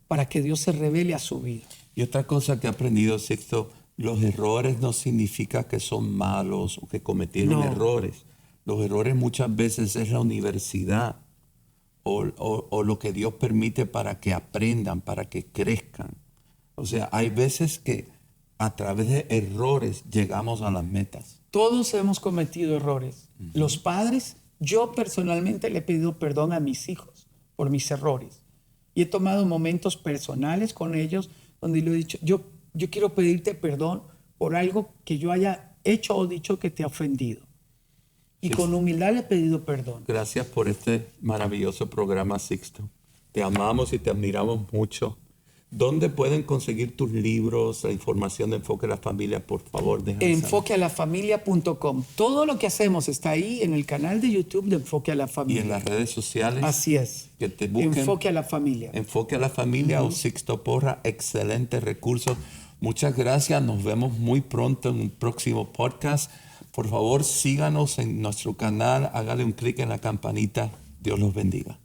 para que Dios se revele a su vida. Y otra cosa que he aprendido, Sixto, los errores no significa que son malos o que cometieron No. errores. Los errores muchas veces es la universidad o lo que Dios permite para que aprendan, para que crezcan. O sea, hay veces que a través de errores llegamos a las metas. Todos hemos cometido errores. Los padres, yo personalmente le he pedido perdón a mis hijos por mis errores. Y he tomado momentos personales con ellos donde le he dicho, yo quiero pedirte perdón por algo que yo haya hecho o dicho que te ha ofendido. Y Sí. con humildad le he pedido perdón. Gracias por este maravilloso programa, Sixto. Te amamos y te admiramos mucho. ¿Dónde pueden conseguir tus libros, la información de Enfoque a la Familia? Por favor, déjame saber. Enfoquealafamilia.com. Todo lo que hacemos está ahí en el canal de YouTube de Enfoque a la Y Familia. en las redes sociales. Así es. Que te busquen. Enfoque a la Familia. Enfoque a la Familia o Sixto Porra, excelentes recursos. Muchas gracias, nos vemos muy pronto en un próximo podcast. Por favor, síganos en nuestro canal, hágale un clic en la campanita. Dios los bendiga.